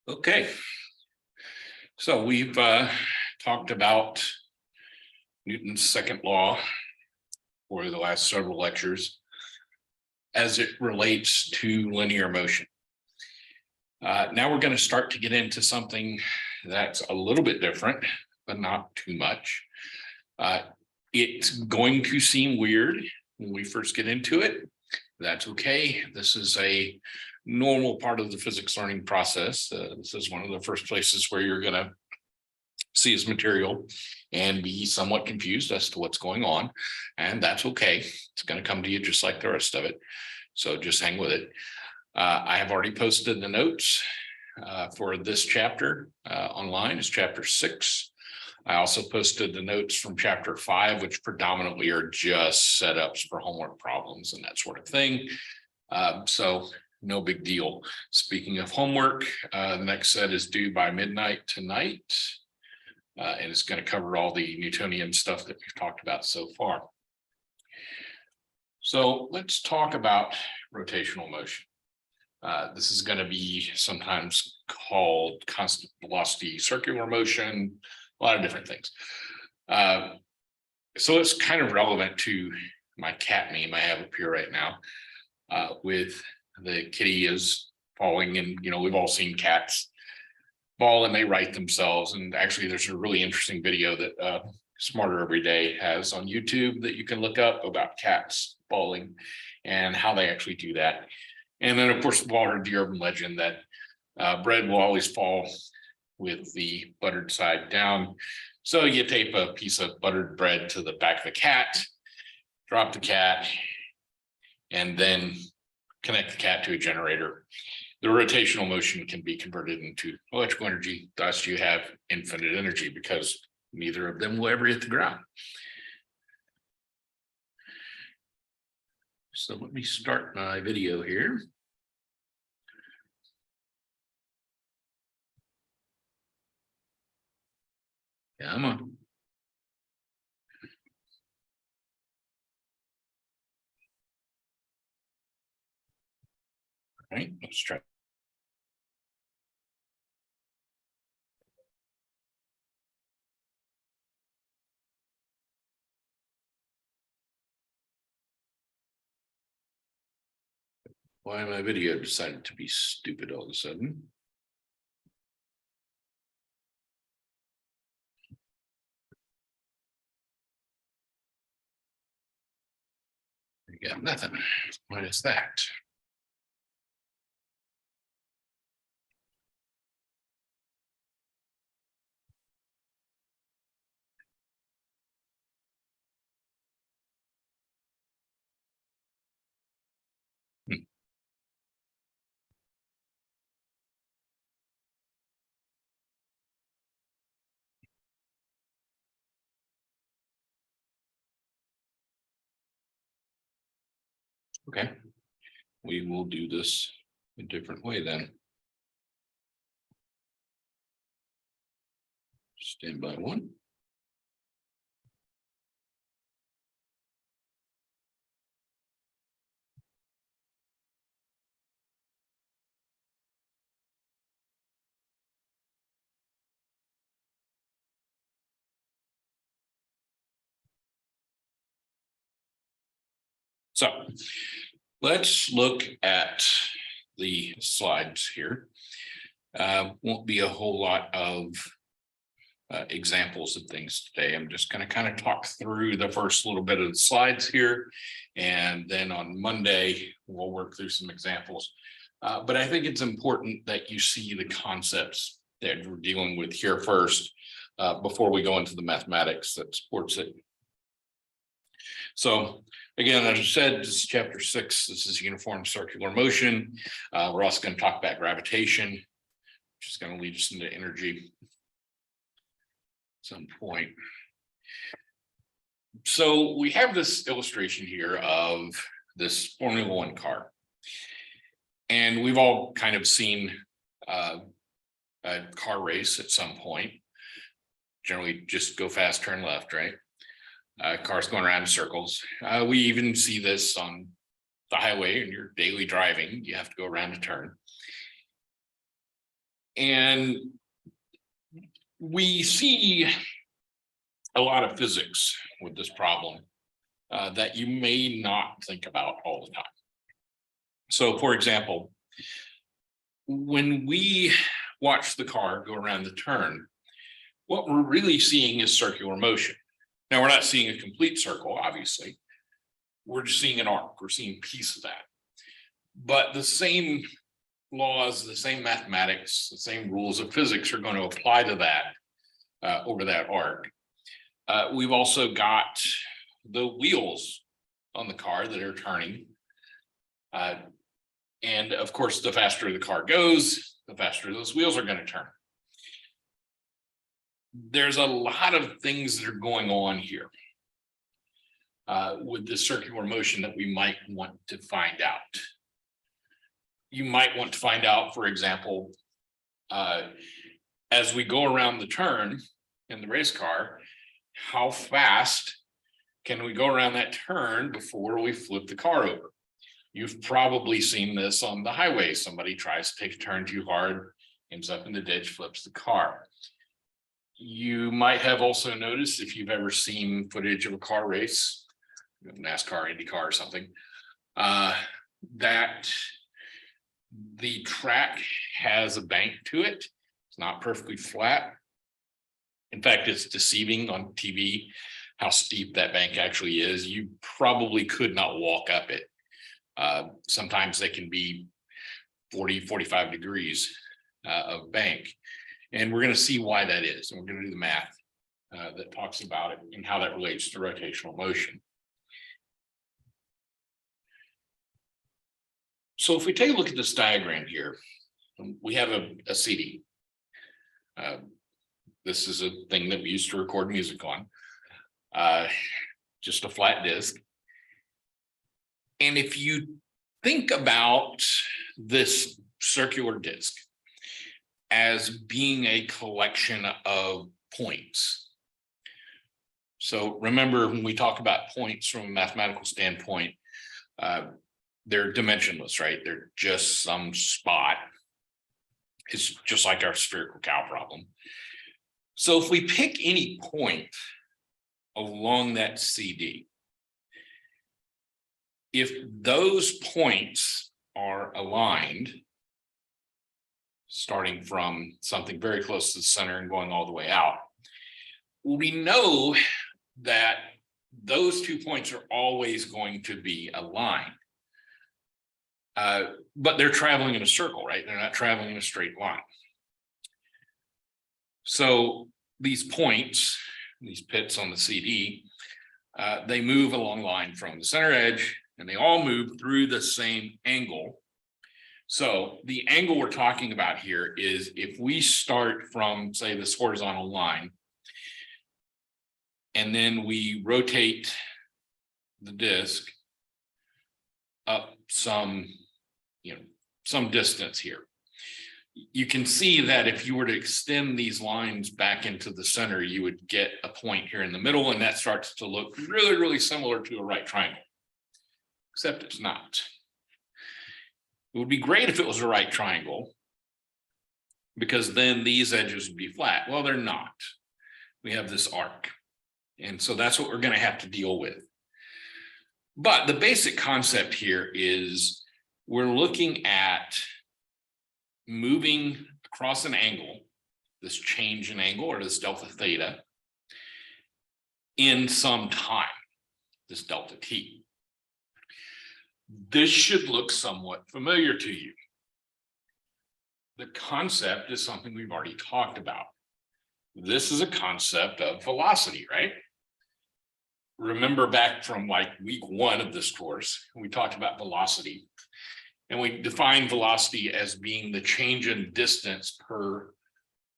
Okay, so we've talked about Newton's second law for the last several lectures as it relates to linear motion. Now we're going to start to get into something that's a little bit different, but not too much. It's going to seem weird when we first get into it. That's okay. This is a normal part of the physics learning process. This is one of the first places where you're going to see his material and be somewhat confused as to what's going on. And that's okay. It's going to come to you just like the rest of it. So just hang with it. I have already posted the notes for this chapter online. It's chapter 6. I also posted the notes from chapter 5, which predominantly are just setups for homework problems and that sort of thing. So no big deal. Speaking of homework, the next set is due by midnight tonight. And it's going to cover all the Newtonian stuff that we've talked about so far. So let's talk about rotational motion. This is going to be sometimes called constant velocity circular motion, a lot of different things. So it's kind of relevant to my cat meme I have up here right now, with the kitty is falling, and we've all seen cats fall and they right themselves. And actually there's a really interesting video that Smarter Every Day has on YouTube that you can look up about cats falling and how they actually do that. And then of course we've all heard the urban legend that bread will always fall with the buttered side down. So you tape a piece of buttered bread to the back of the cat, drop the cat, and then connect the cat to a generator. The rotational motion can be converted into electrical energy. Thus you have infinite energy because neither of them will ever hit the ground. So let me start my video here. Come on. All right, let's try. Why my video decided to be stupid all of a sudden. You got nothing. What is that? Okay, we will do this a different way then. Stand by one. So let's look at the slides here. Won't be a whole lot of examples of things today. I'm just going to kind of talk through the first little bit of the slides here. And then on Monday, we'll work through some examples. But I think it's important that you see the concepts that we're dealing with here first, before we go into the mathematics that supports it. So again, as I said, this is chapter 6. This is uniform circular motion. We're also going to talk about gravitation, which is going to lead us into energy at some point. So we have this illustration here of this Formula One car. And we've all kind of seen a car race at some point. Generally just go fast, turn left, right? Cars going around in circles. We even see this on the highway in your daily driving. You have to go around a turn. And we see a lot of physics with this problem that you may not think about all the time. So, for example, when we watch the car go around the turn, what we're really seeing is circular motion. Now, we're not seeing a complete circle, obviously. We're just seeing an arc. We're seeing a piece of that. But the same laws, the same mathematics, the same rules of physics are going to apply to that over that arc. We've also got the wheels on the car that are turning. And of course, the faster the car goes, the faster those wheels are going to turn. There's a lot of things that are going on here with the circular motion that we might want to find out. You might want to find out, for example, as we go around the turn in the race car, how fast can we go around that turn before we flip the car over? You've probably seen this on the highway. Somebody tries to take a turn too hard, ends up in the ditch, flips the car. You might have also noticed, if you've ever seen footage of a car race, NASCAR, IndyCar or something, that the track has a bank to it. It's not perfectly flat. In fact, it's deceiving on TV how steep that bank actually is. You probably could not walk up it. Sometimes they can be 40, 45 degrees of bank. And we're going to see why that is. And we're going to do the math that talks about it and how that relates to rotational motion. So if we take a look at this diagram here, we have a CD. This is a thing that we used to record music on, just a flat disc. And if you think about this circular disc as being a collection of points. So remember, when we talk about points from a mathematical standpoint, they're dimensionless, right? They're just some spot. It's just like our spherical cow problem. So if we pick any point along that CD, if those points are aligned, starting from something very close to the center and going all the way out, we know that those 2 points are always going to be aligned. But they're traveling in a circle, right? They're not traveling in a straight line. So these points, these pits on the CD, they move along the line from the center edge, and they all move through the same angle. So the angle we're talking about here is if we start from, say, this horizontal line, and then we rotate the disc up some distance here. You can see that if you were to extend these lines back into the center, you would get a point here in the middle, and that starts to look really, really similar to a right triangle, except it's not. It would be great if it was a right triangle, because then these edges would be flat. Well, they're not. We have this arc. And so that's what we're going to have to deal with. But the basic concept here is we're looking at moving across an angle, this change in angle, or this delta theta, in some time, this delta t. This should look somewhat familiar to you. The concept is something we've already talked about. This is a concept of velocity, right? Remember back from like week 1 of this course, we talked about velocity. And we define velocity as being the change in distance per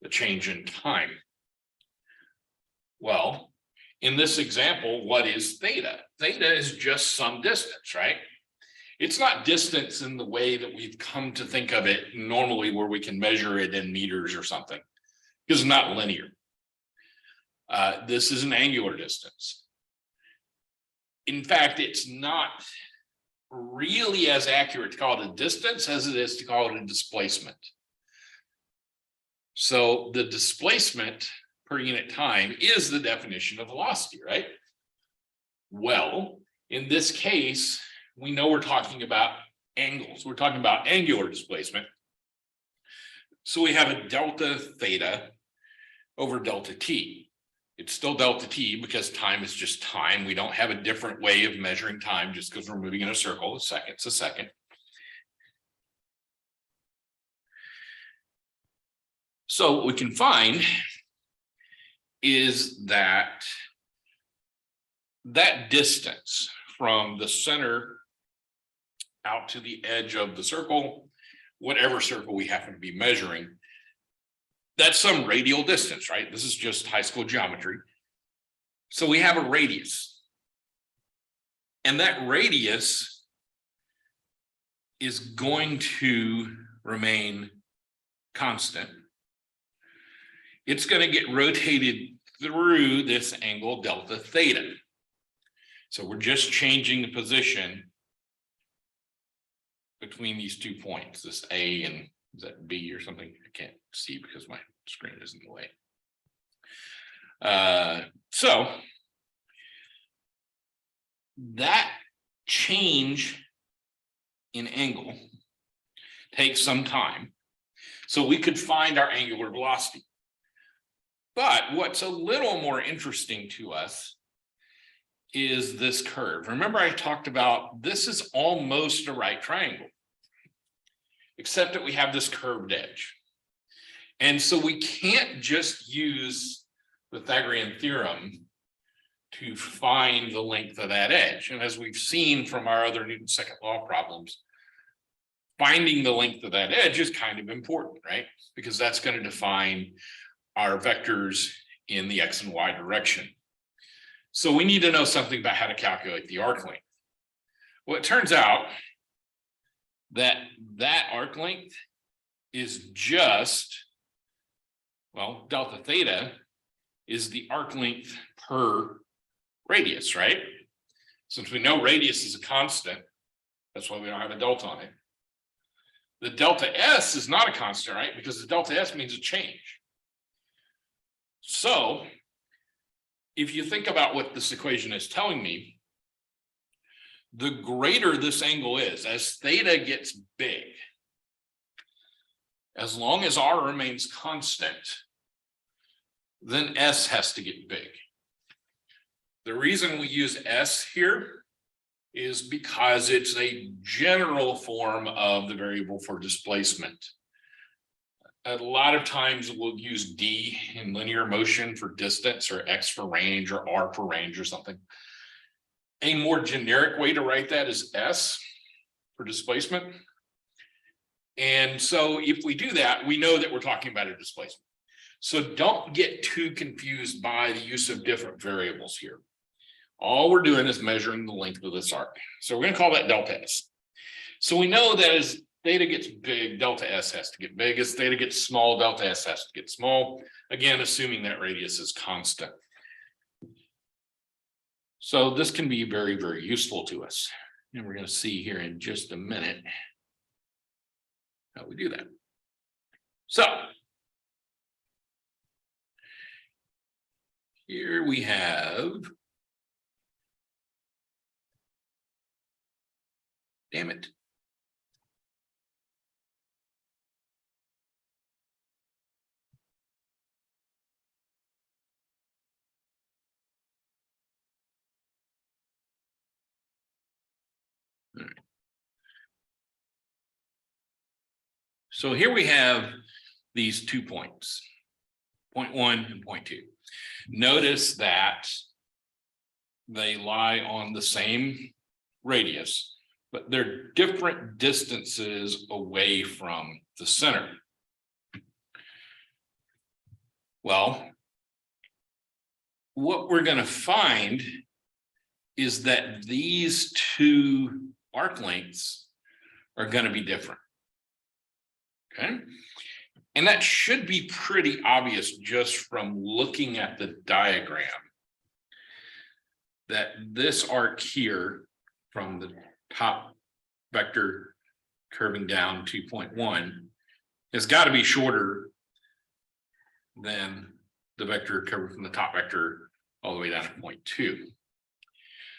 the change in time. Well, in this example, what is theta? Theta is just some distance, right? It's not distance in the way that we've come to think of it normally, where we can measure it in meters or something, because it's not linear. This is an angular distance. In fact, it's not really as accurate to call it a distance as it is to call it a displacement. So the displacement per unit time is the definition of velocity, right? Well, in this case, we know we're talking about angles. We're talking about angular displacement. So we have a delta theta over delta t. It's still delta t because time is just time. We don't have a different way of measuring time just because we're moving in a circle. A second's a second. So what we can find is that distance from the center out to the edge of the circle, whatever circle we happen to be measuring, that's some radial distance, right? This is just high school geometry. So we have a radius. And that radius is going to remain constant. It's going to get rotated through this angle delta theta. So we're just changing the position between these 2 points, this A and is that B or something? I can't see because my screen is in the way. So that change in angle takes some time. So we could find our angular velocity. But what's a little more interesting to us is this curve. Remember, I talked about this is almost a right triangle, except that we have this curved edge. And so we can't just use the Pythagorean theorem to find the length of that edge. And as we've seen from our other Newton's second law problems, finding the length of that edge is kind of important, right? Because that's going to define our vectors in the X and Y direction. So we need to know something about how to calculate the arc length. Well, it turns out that arc length is just, well, delta theta is the arc length per radius, right? Since we know radius is a constant, that's why we don't have a delta on it. The delta S is not a constant, right? Because the delta S means a change. So if you think about what this equation is telling me, the greater this angle is, as theta gets big, as long as R remains constant, then S has to get big. The reason we use S here is because it's a general form of the variable for displacement. A lot of times we'll use D in linear motion for distance, or X for range, or R for range or something. A more generic way to write that is S for displacement. And so if we do that, we know that we're talking about a displacement. So don't get too confused by the use of different variables here. All we're doing is measuring the length of this arc. So we're going to call that delta S. So we know that as theta gets big, delta S has to get big. As theta gets small, delta S has to get small. Again, assuming that radius is constant. So this can be very, very useful to us. And we're going to see here in just a minute how we do that. So here we have, damn it. All right. So here we have these 2 points, point 1 and point 2. Notice that they lie on the same radius, but they're different distances away from the center. Well, what we're going to find is that these 2 arc lengths are going to be different. Okay. And that should be pretty obvious just from looking at the diagram, that this arc here from the top vector curving down 2.1 has got to be shorter than the vector covered from the top vector all the way down to 0.2.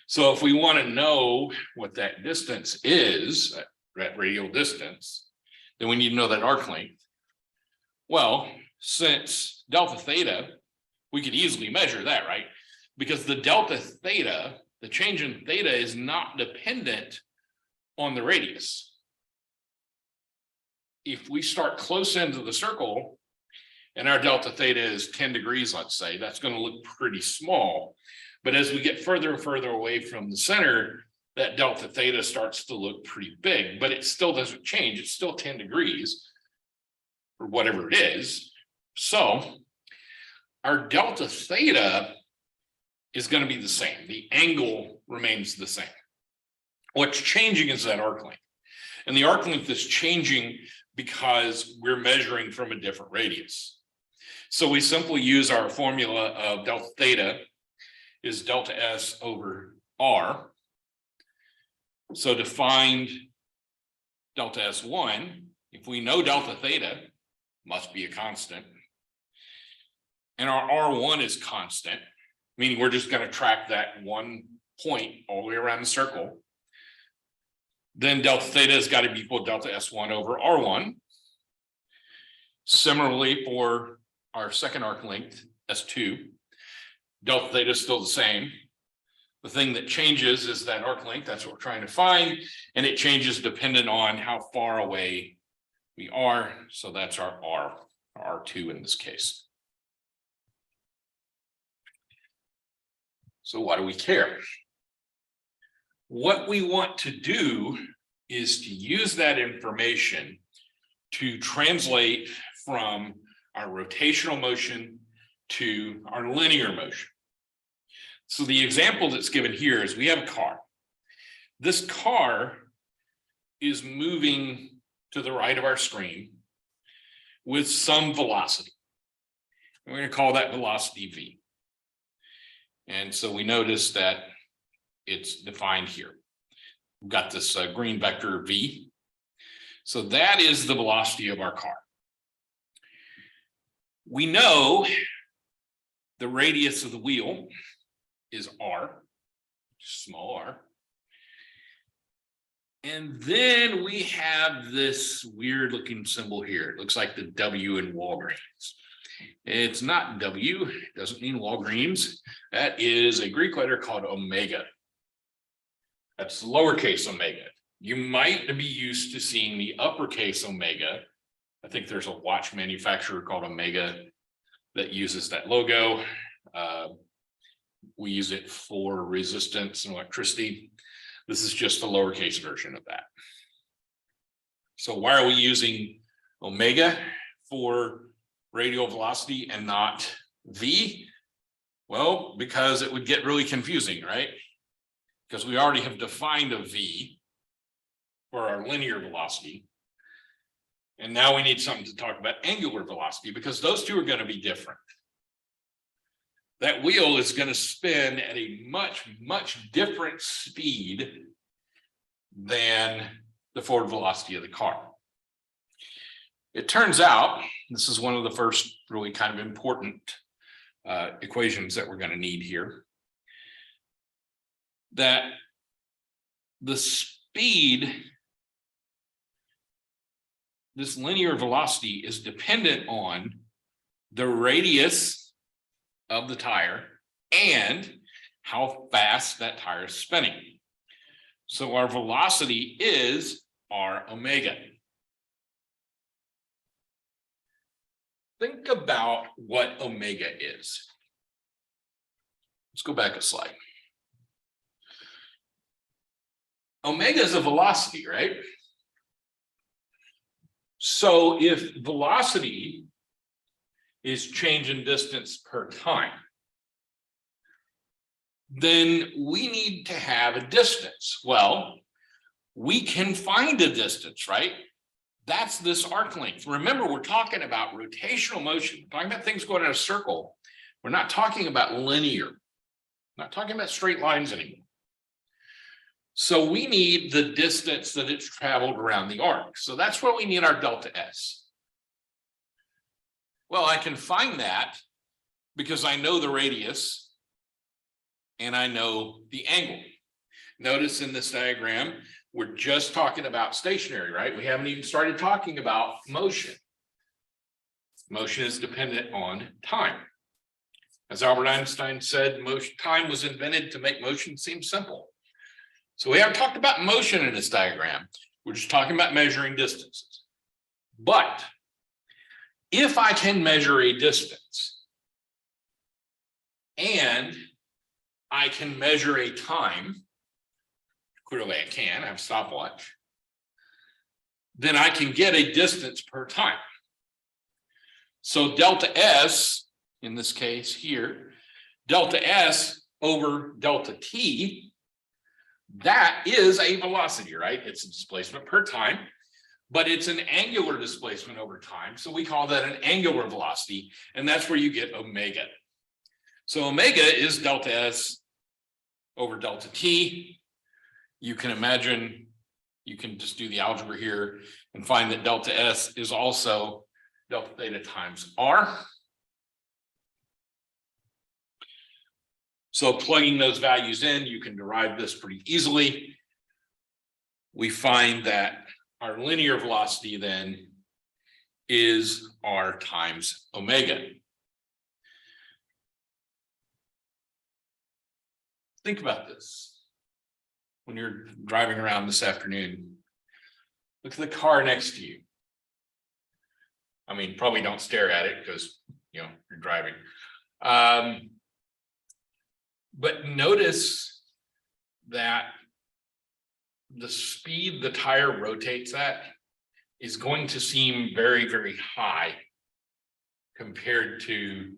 So if we want to know what that distance is, that radial distance, then we need to know that arc length. Well, since delta theta, we could easily measure that, right? Because the delta theta, the change in theta, is not dependent on the radius. If we start close into the circle and our delta theta is 10 degrees, let's say, that's going to look pretty small. But as we get further and further away from the center, that delta theta starts to look pretty big, but it still doesn't change. It's still 10 degrees or whatever it is. So our delta theta is going to be the same. The angle remains the same. What's changing is that arc length. And the arc length is changing because we're measuring from a different radius. So we simply use our formula of delta theta is delta S over R. So to find delta S1, if we know delta theta must be a constant, and our R1 is constant, meaning we're just going to track that one point all the way around the circle, then delta theta has got to be equal to delta S1 over R1. Similarly, for our second arc length, S2, delta theta is still the same. The thing that changes is that arc length, that's what we're trying to find, and it changes dependent on how far away we are. So that's our R, R2 in this case. So why do we care? What we want to do is to use that information to translate from our rotational motion to our linear motion. So the example that's given here is we have a car. This car is moving to the right of our screen with some velocity. We're going to call that velocity V. And so we notice that it's defined here. We've got this green vector V. So that is the velocity of our car. We know the radius of the wheel is R, small r. And then we have this weird looking symbol here. It looks like the W in Walgreens. It's not W, it doesn't mean Walgreens. That is a Greek letter called omega. That's lowercase omega. You might be used to seeing the uppercase omega. I think there's a watch manufacturer called Omega that uses that logo. We use it for resistance and electricity. This is just a lowercase version of that. So why are we using omega for radial velocity and not V? Well, because it would get really confusing, right? Because we already have defined a V for our linear velocity. And now we need something to talk about angular velocity, because those two are going to be different. That wheel is going to spin at a much, much different speed than the forward velocity of the car. It turns out, this is one of the first really kind of important equations that we're going to need here, that the speed, this linear velocity, is dependent on the radius of the tire and how fast that tire is spinning. So our velocity is r omega. Think about what omega is. Let's go back a slide. Omega is a velocity, right? So if velocity is change in distance per time, then we need to have a distance. Well, we can find a distance, right? That's this arc length. Remember, we're talking about rotational motion. We're talking about things going in a circle. We're not talking about linear. We're not talking about straight lines anymore. So we need the distance that it's traveled around the arc. So that's where we need our delta S. Well, I can find that because I know the radius and I know the angle. Notice in this diagram, we're just talking about stationary, right? We haven't even started talking about motion. Motion is dependent on time. As Albert Einstein said, time was invented to make motion seem simple. So we haven't talked about motion in this diagram. We're just talking about measuring distances. But if I can measure a distance and I can measure a time, clearly I can, I have a stopwatch, then I can get a distance per time. So delta S, in this case here, delta S over delta T, that is a velocity, right? It's a displacement per time, but it's an angular displacement over time. So we call that an angular velocity, and that's where you get omega. So omega is delta S over delta T. You can imagine, you can just do the algebra here and find that delta S is also delta theta times R. So plugging those values in, you can derive this pretty easily. We find that our linear velocity then is R times omega. Think about this. When you're driving around this afternoon, look at the car next to you. I mean, probably don't stare at it because, you know, you're driving. But notice that the speed the tire rotates at is going to seem very, very high compared to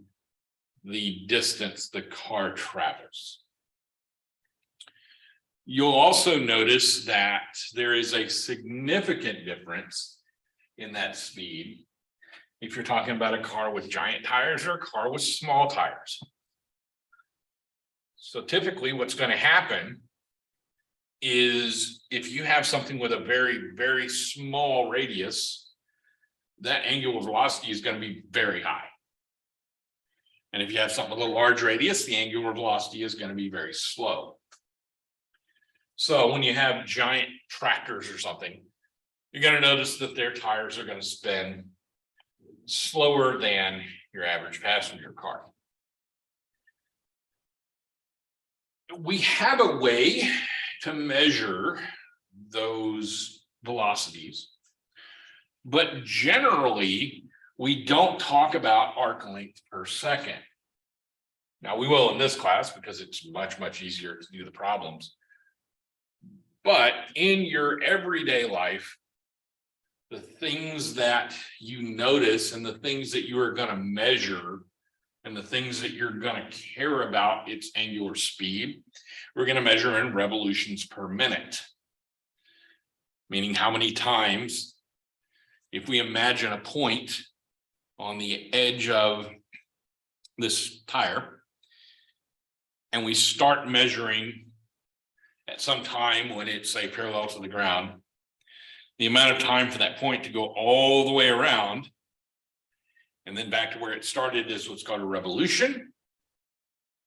the distance the car travels. You'll also notice that there is a significant difference in that speed if you're talking about a car with giant tires or a car with small tires. So typically what's going to happen is if you have something with a very, very small radius, that angular velocity is going to be very high. And if you have something with a large radius, the angular velocity is going to be very slow. So when you have giant tractors or something, you're going to notice that their tires are going to spin slower than your average passenger car. We have a way to measure those velocities, but generally we don't talk about arc length per second. Now we will in this class because it's much, much easier to do the problems. But in your everyday life, the things that you notice and the things that you are going to measure and the things that you're going to care about its angular speed, we're going to measure in revolutions per minute. Meaning how many times, if we imagine a point on the edge of this tire, and we start measuring at some time when it's, say, parallel to the ground, the amount of time for that point to go all the way around and then back to where it started is what's called a revolution.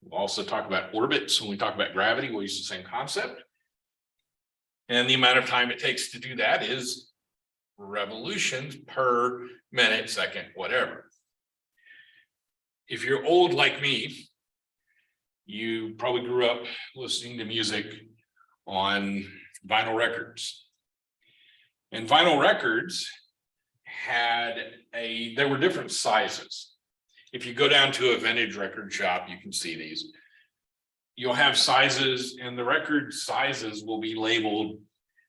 We'll also talk about orbits. When we talk about gravity, we'll use the same concept. And the amount of time it takes to do that is revolutions per minute, second, whatever. If you're old like me, you probably grew up listening to music on vinyl records. And vinyl records there were different sizes. If you go down to a vintage record shop, you can see these. You'll have sizes, and the record sizes will be labeled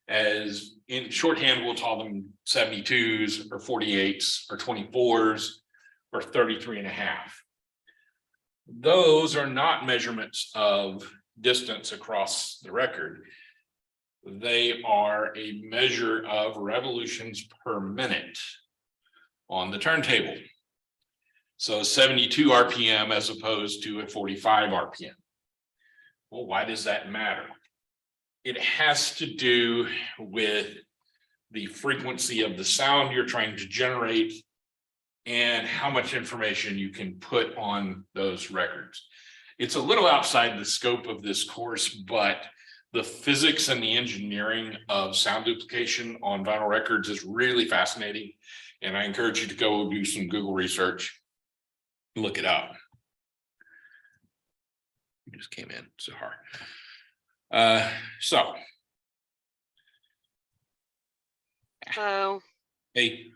as, in shorthand, we'll call them 72s or 48s or 24s or 33.5. Those are not measurements of distance across the record. They are a measure of revolutions per minute on the turntable. So 72 RPM as opposed to a 45 RPM. Well, why does that matter? It has to do with the frequency of the sound you're trying to generate and how much information you can put on those records. It's a little outside the scope of this course, but the physics and the engineering of sound duplication on vinyl records is really fascinating. And I encourage you to go do some Google research, look it up. You just came in, Zahar. So. Hello. Hey.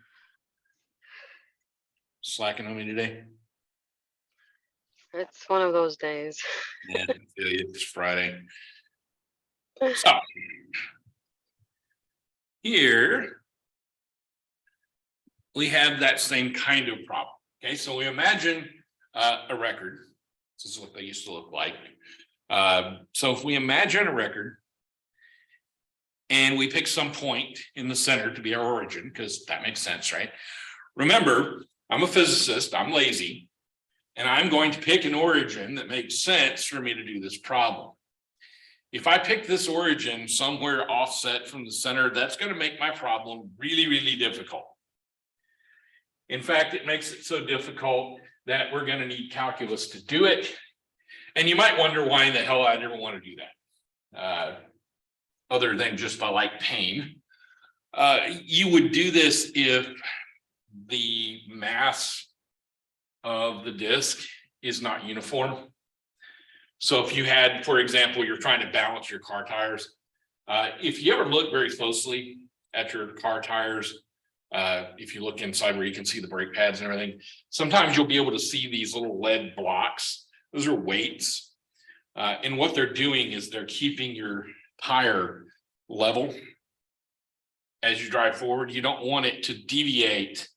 Slacking on me today? It's one of those days. Yeah, it's Friday. So here we have that same kind of problem. Okay, so we imagine a record. This is what they used to look like. So if we imagine a record and we pick some point in the center to be our origin, because that makes sense, right? Remember, I'm a physicist, I'm lazy, and I'm going to pick an origin that makes sense for me to do this problem. If I pick this origin somewhere offset from the center, that's going to make my problem really, really difficult. In fact, it makes it so difficult that we're going to need calculus to do it. And you might wonder why in the hell I'd ever want to do that. Other than just I like pain. You would do this if the mass of the disk is not uniform. So if you had, for example, you're trying to balance your car tires. If you ever look very closely at your car tires, if you look inside where you can see the brake pads and everything, sometimes you'll be able to see these little lead blocks. Those are weights. And what they're doing is they're keeping your tire level as you drive forward. You don't want it to deviate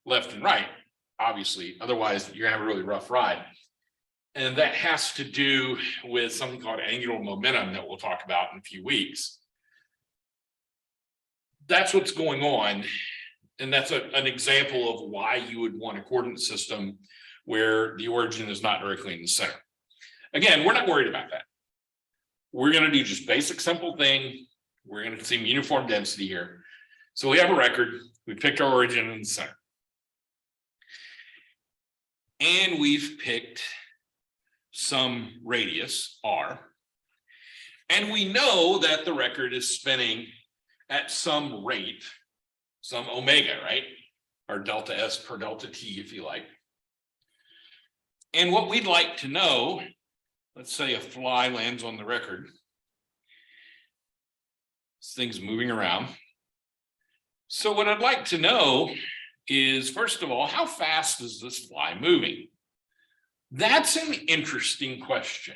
left and right, obviously, otherwise you're gonna have a really rough ride. And that has to do with something called angular momentum that we'll talk about in a few weeks. That's what's going on. And that's an example of why you would want a coordinate system where the origin is not directly in the center. Again, we're not worried about that. We're going to do just basic, simple thing. We're going to see uniform density here. So we have a record. We picked our origin in the center. And we've picked some radius, r. And we know that the record is spinning at some rate, some omega, right? Or delta S per delta T, if you like. And what we'd like to know, let's say a fly lands on the record. This thing's moving around. So what I'd like to know is, first of all, how fast is this fly moving? That's an interesting question.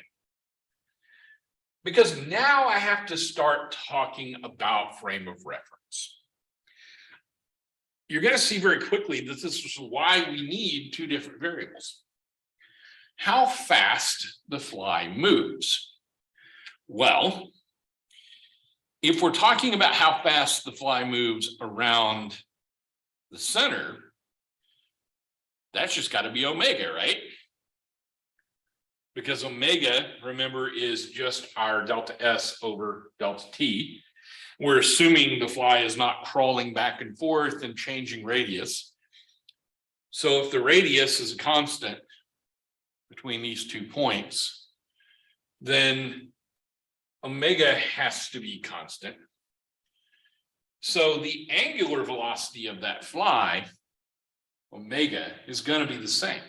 Because now I have to start talking about frame of reference. You're going to see very quickly that this is why we need two different variables. How fast the fly moves. Well, if we're talking about how fast the fly moves around the center, that's just got to be omega, right? Because omega, remember, is just our delta S over delta T. We're assuming the fly is not crawling back and forth and changing radius. So if the radius is a constant between these 2 points, then omega has to be constant. So the angular velocity of that fly, omega, is going to be the same.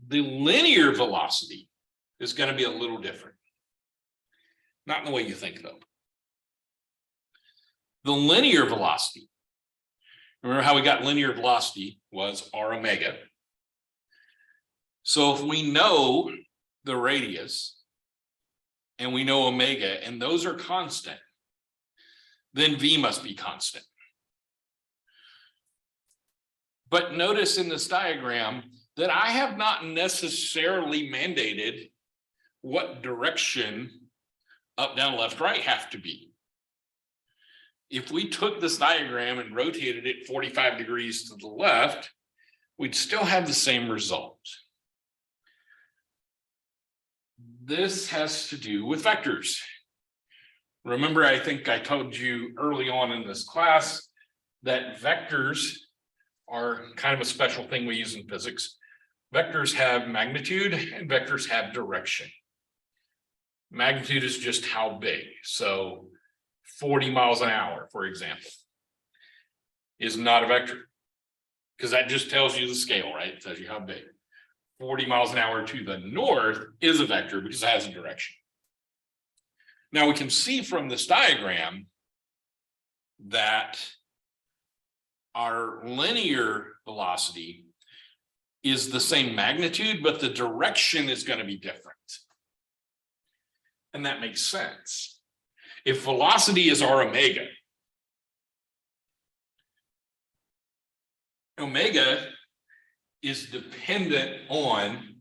The linear velocity is going to be a little different. Not in the way you think, though. The linear velocity, remember how we got linear velocity was r omega. So if we know the radius and we know omega, and those are constant, then v must be constant. But notice in this diagram that I have not necessarily mandated what direction up, down, left, right have to be. If we took this diagram and rotated it 45 degrees to the left, we'd still have the same result. This has to do with vectors. Remember, I think I told you early on in this class that vectors are kind of a special thing we use in physics. Vectors have magnitude and vectors have direction. Magnitude is just how big. So 40 miles an hour, for example, is not a vector because that just tells you the scale, right? It tells you how big. 40 miles an hour to the north is a vector because it has a direction. Now we can see from this diagram that our linear velocity is the same magnitude, but the direction is going to be different. And that makes sense. If velocity is our omega, omega is dependent on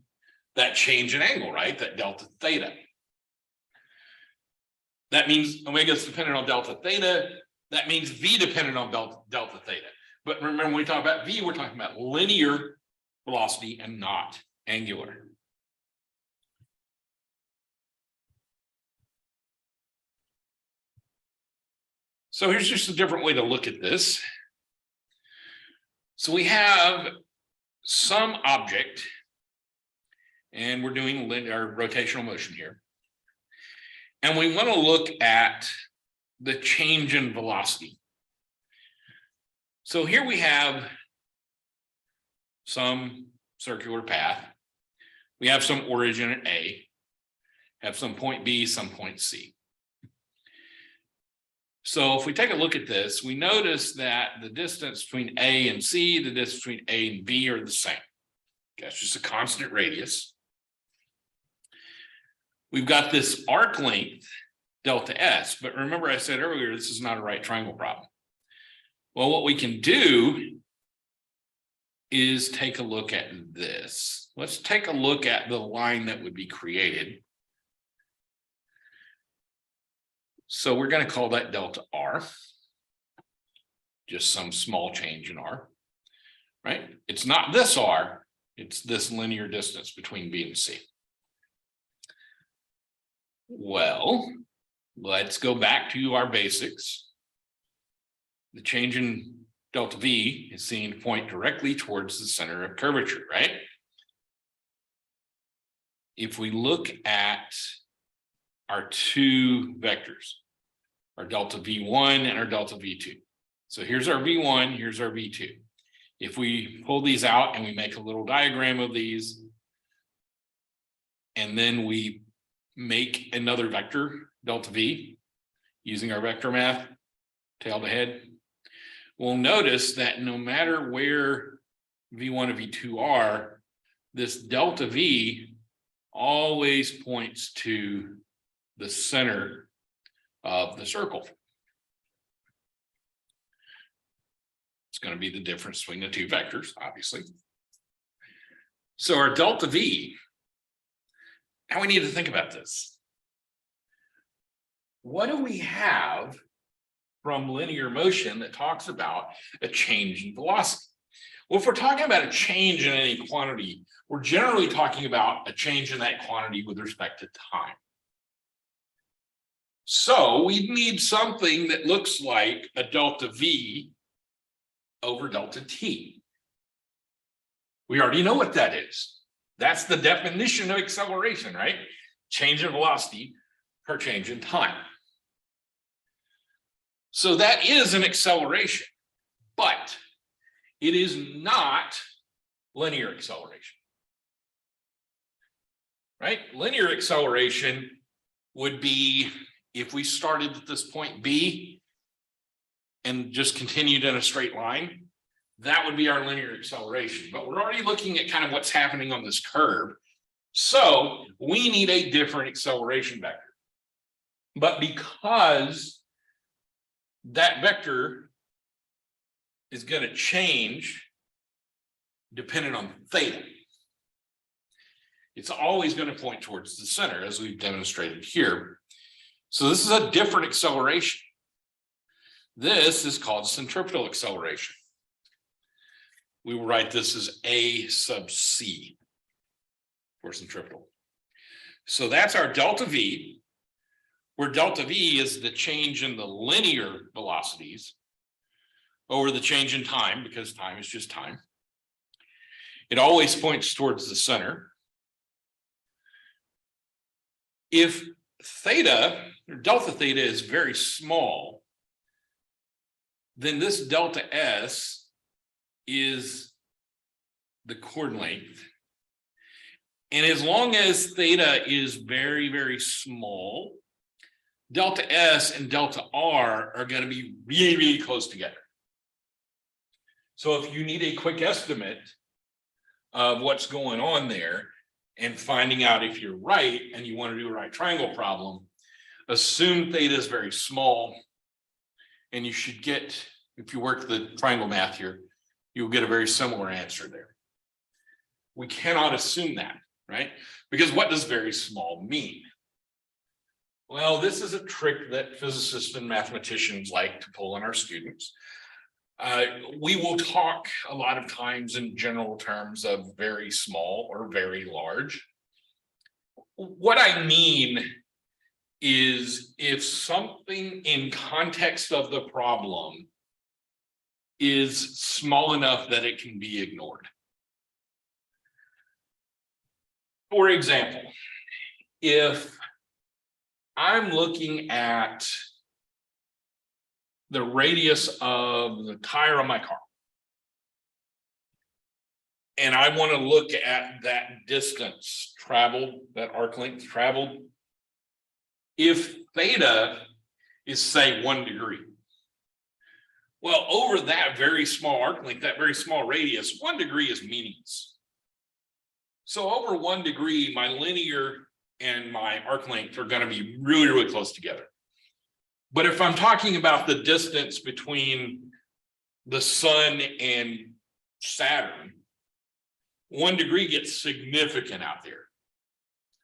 that change in angle, right? That delta theta. That means omega is dependent on delta theta. That means V dependent on delta theta. But remember, when we talk about V, we're talking about linear velocity and not angular. So here's just a different way to look at this. So we have some object, and we're doing linear rotational motion here. And we want to look at the change in velocity. So here we have some circular path. We have some origin at A, have some point B, some point C. So if we take a look at this, we notice that the distance between A and C, the distance between A and B are the same. That's just a constant radius. We've got this arc length, delta S, but remember I said earlier, this is not a right triangle problem. Well, what we can do is take a look at this. Let's take a look at the line that would be created. So we're going to call that delta R, just some small change in R, right? It's not this R, it's this linear distance between B and C. Well, let's go back to our basics. The change in delta V is seen to point directly towards the center of curvature, right? If we look at our two vectors, our delta V1 and our delta V2. So here's our V1, here's our V2. If we pull these out and we make a little diagram of these, and then we make another vector, delta V, using our vector math, tail to head, we'll notice that no matter where V1 and V2 are, this delta V always points to the center of the circle. It's going to be the difference between the two vectors, obviously. So our delta V, now we need to think about this. What do we have from linear motion that talks about a change in velocity? Well, if we're talking about a change in any quantity, we're generally talking about a change in that quantity with respect to time. So we need something that looks like a delta V over delta T. We already know what that is. That's the definition of acceleration, right? Change in velocity per change in time. So that is an acceleration, but it is not linear acceleration, right? Linear acceleration would be if we started at this point B and just continued in a straight line, that would be our linear acceleration. But we're already looking at kind of what's happening on this curve. So we need a different acceleration vector. But because that vector is going to change dependent on theta, it's always going to point towards the center, as we've demonstrated here. So this is a different acceleration. This is called centripetal acceleration. We will write this as A sub C for centripetal. So that's our delta V, where delta V is the change in the linear velocities. over the change in time, because time is just time. It always points towards the center. If theta or delta theta is very small, then this delta S is the chord length. And as long as theta is very, very small, delta S and delta R are going to be really, really close together. So if you need a quick estimate of what's going on there and finding out if you're right and you want to do a right triangle problem, assume theta is very small, and you should get, if you work the triangle math here, you'll get a very similar answer there. We cannot assume that, right? Because what does very small mean? Well, this is a trick that physicists and mathematicians like to pull on our students. We will talk a lot of times in general terms of very small or very large. What I mean is if something in context of the problem is small enough that it can be ignored. For example, if I'm looking at the radius of the tire on my car, and I want to look at that distance traveled, that arc length traveled, if theta is, say, 1 degree, well, over that very small arc length, that very small radius, 1 degree is meaningless. So over 1 degree, my linear and my arc length are going to be really, really close together. But if I'm talking about the distance between the sun and Saturn, 1 degree gets significant out there.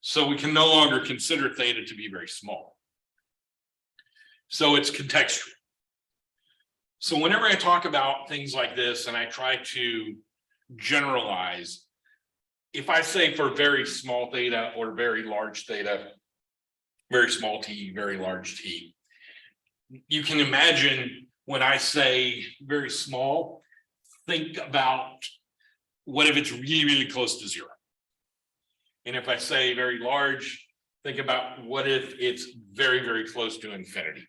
So we can no longer consider theta to be very small. So it's contextual. So whenever I talk about things like this and I try to generalize, if I say for very small theta or very large theta, very small t, very large t, you can imagine when I say very small, think about what if it's really, really close to 0? And if I say very large, think about what if it's very, very close to infinity.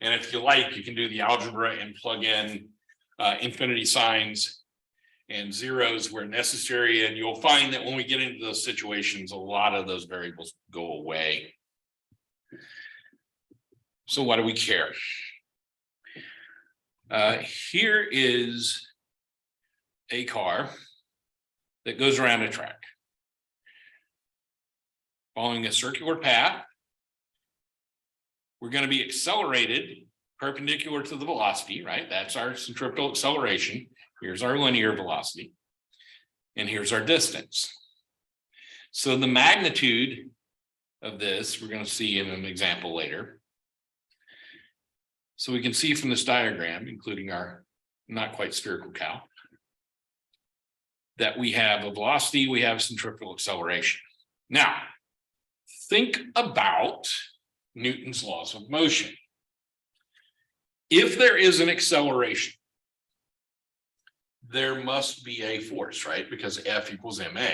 And if you like, you can do the algebra and plug in infinity signs and zeros where necessary. And you'll find that when we get into those situations, a lot of those variables go away. So why do we care? Here is a car that goes around a track, following a circular path. We're going to be accelerated perpendicular to the velocity, right? That's our centripetal acceleration. Here's our linear velocity. And here's our distance. So the magnitude of this, we're going to see in an example later. So we can see from this diagram, including our not quite spherical cow, that we have a velocity, we have centripetal acceleration. Now, think about Newton's laws of motion. If there is an acceleration, there must be a force, right? Because F equals ma,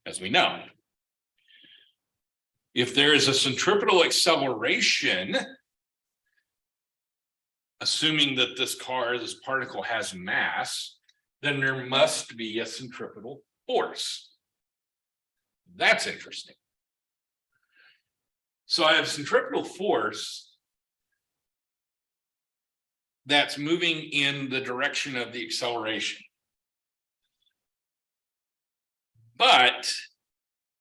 as we know. If there is a centripetal acceleration, assuming that this car, this particle has mass, then there must be a centripetal force. That's interesting. So I have centripetal force that's moving in the direction of the acceleration. But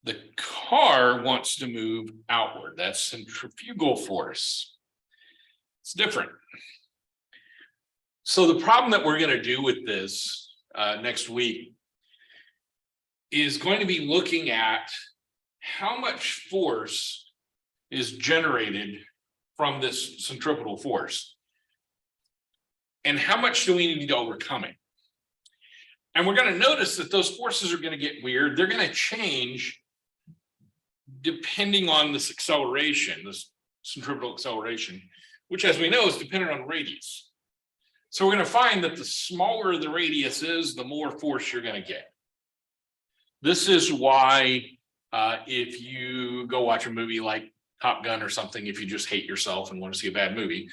the car wants to move outward. That's centrifugal force. It's different. So the problem that we're going to do with this next week is going to be looking at how much force is generated from this centripetal force and how much do we need to overcome it. And we're going to notice that those forces are going to get weird. They're going to change depending on this acceleration, this centripetal acceleration, which, as we know, is dependent on radius. So we're going to find that the smaller the radius is, the more force you're going to get. This is why if you go watch a movie like Top Gun or something, if you just hate yourself and want to see a bad movie,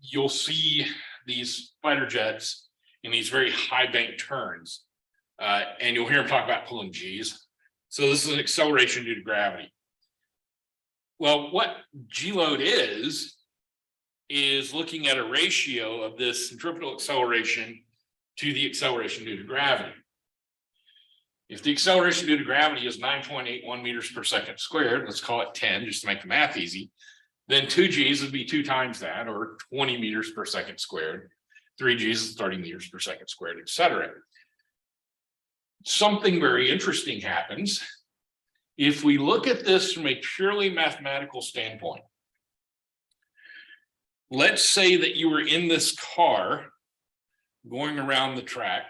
you'll see these fighter jets in these very high bank turns. And you'll hear them talk about pulling G's. So this is an acceleration due to gravity. Well, what G-load is looking at a ratio of this centripetal acceleration to the acceleration due to gravity. If the acceleration due to gravity is 9.81 meters per second squared, let's call it 10 just to make the math easy, then 2 G's would be 2 times that, or 20 meters per second squared. 3 G's is 30 meters per second squared, etc. Something very interesting happens if we look at this from a purely mathematical standpoint. Let's say that you were in this car going around the track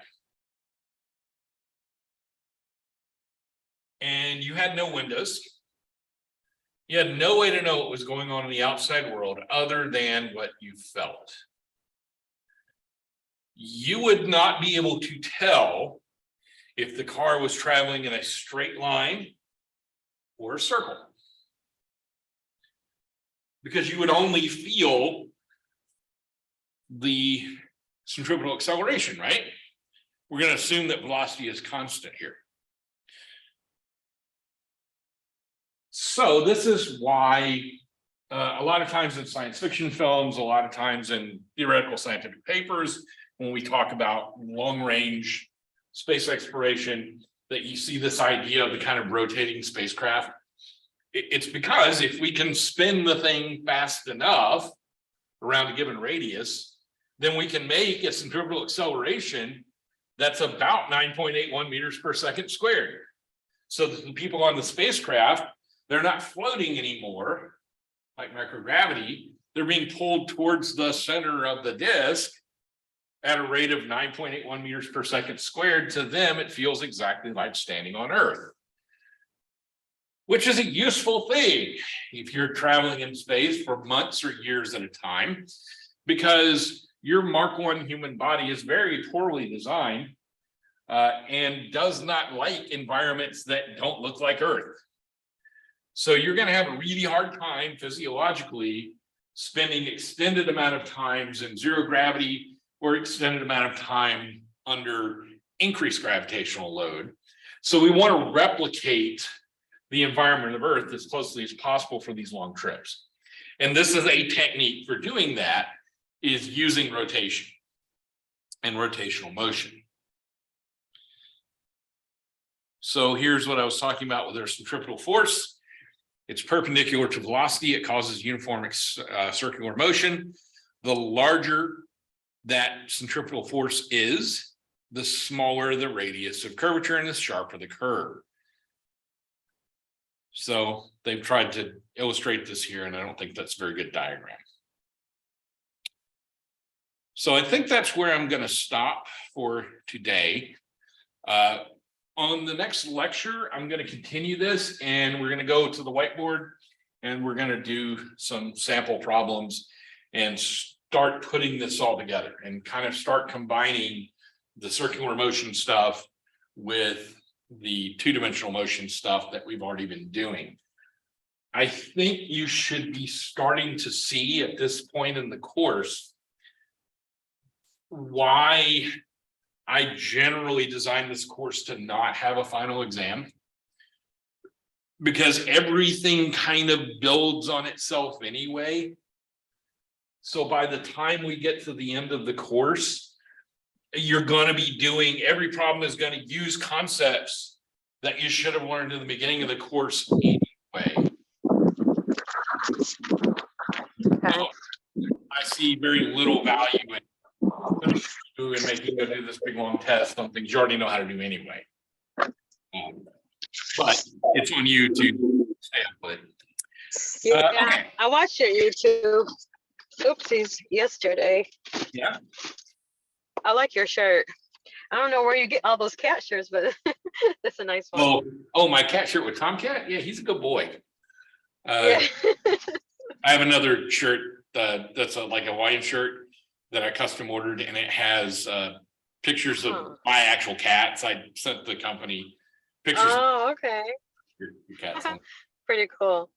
and you had no windows. You had no way to know what was going on in the outside world other than what you felt. You would not be able to tell if the car was traveling in a straight line or a circle, because you would only feel the centripetal acceleration, right? We're going to assume that velocity is constant here. So this is why a lot of times in science fiction films, a lot of times in theoretical scientific papers, when we talk about long range space exploration, that you see this idea of the kind of rotating spacecraft. It's because if we can spin the thing fast enough around a given radius, then we can make a centripetal acceleration that's about 9.81 meters per second squared. So that the people on the spacecraft, they're not floating anymore like microgravity. They're being pulled towards the center of the disk at a rate of 9.81 meters per second squared. To them, it feels exactly like standing on Earth, which is a useful thing if you're traveling in space for months or years at a time, because your Mark I human body is very poorly designed and does not like environments that don't look like Earth. So you're going to have a really hard time physiologically spending extended amount of times in zero gravity or extended amount of time under increased gravitational load. So we want to replicate the environment of Earth as closely as possible for these long trips. And this is a technique for doing that, is using rotation and rotational motion. So here's what I was talking about with our centripetal force. It's perpendicular to velocity. It causes uniform circular motion. The larger that centripetal force is, the smaller the radius of curvature and the sharper the curve. So they've tried to illustrate this here, and I don't think that's a very good diagram. So I think that's where I'm going to stop for today. On the next lecture, I'm going to continue this, and we're going to go to the whiteboard, and we're going to do some sample problems and start putting this all together and kind of start combining the circular motion stuff with the two-dimensional motion stuff that we've already been doing. I think you should be starting to see at this point in the course why I generally designed this course to not have a final exam, because everything kind of builds on itself anyway. So by the time we get to the end of the course, you're going to be doing, every problem is going to use concepts that you should have learned in the beginning of the course anyway. So I see very little value in making you do this big long test on things you already know how to do anyway. But it's on you to stay up with it. Yeah, Okay. I watched your YouTube oopsies yesterday. Yeah. I like your shirt. I don't know where you get all those cat shirts, but that's a nice one. Oh, my cat shirt with Tomcat? Yeah, he's a good boy. Yeah. I have another shirt that's like a Hawaiian shirt that I custom ordered, and it has pictures of Huh. my actual cats. I sent the company pictures of Oh, okay. your cats. On. Pretty cool.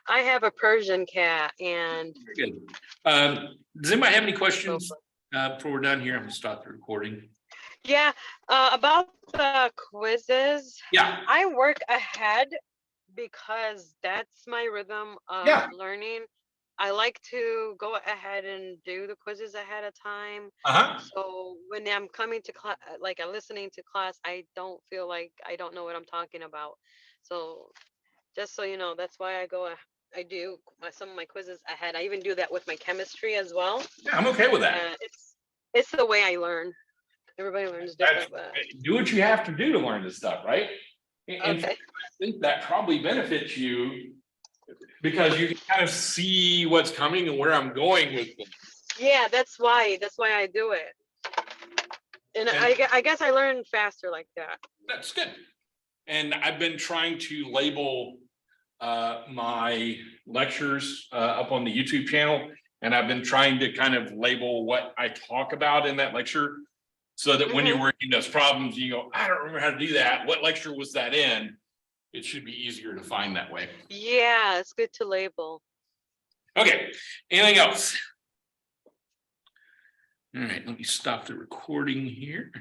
I have a Persian cat, and Very good. Does anybody have any so questions fun. before we're done here? I'm gonna stop the recording. Yeah, about the quizzes, Yeah, I work ahead because that's my rhythm of yeah. learning. I like to go ahead and do the quizzes ahead of time. Uh-huh. So when I'm coming to class, like I'm listening to class, I don't feel like I don't know what I'm talking about. So just so you know, that's why I do some of my quizzes ahead. I even do that with my chemistry as well. Yeah, I'm okay with that. It's the way I learn. Everybody learns different, but Do what you have to do to learn this stuff, right? And okay. I think that probably benefits you because you can kind of see what's coming and where I'm going with them. Yeah, that's why I do it. And And I guess I learn faster like that. that's good. And I've been trying to label my lectures up on the YouTube channel. And I've been trying to kind of label what I talk about in that lecture so that when you're Mhm. working those problems, you go, I don't remember how to do that. What lecture was that in? It should be easier to find that way. Yeah, it's good to label. Okay, anything else? All right, let me stop the recording here.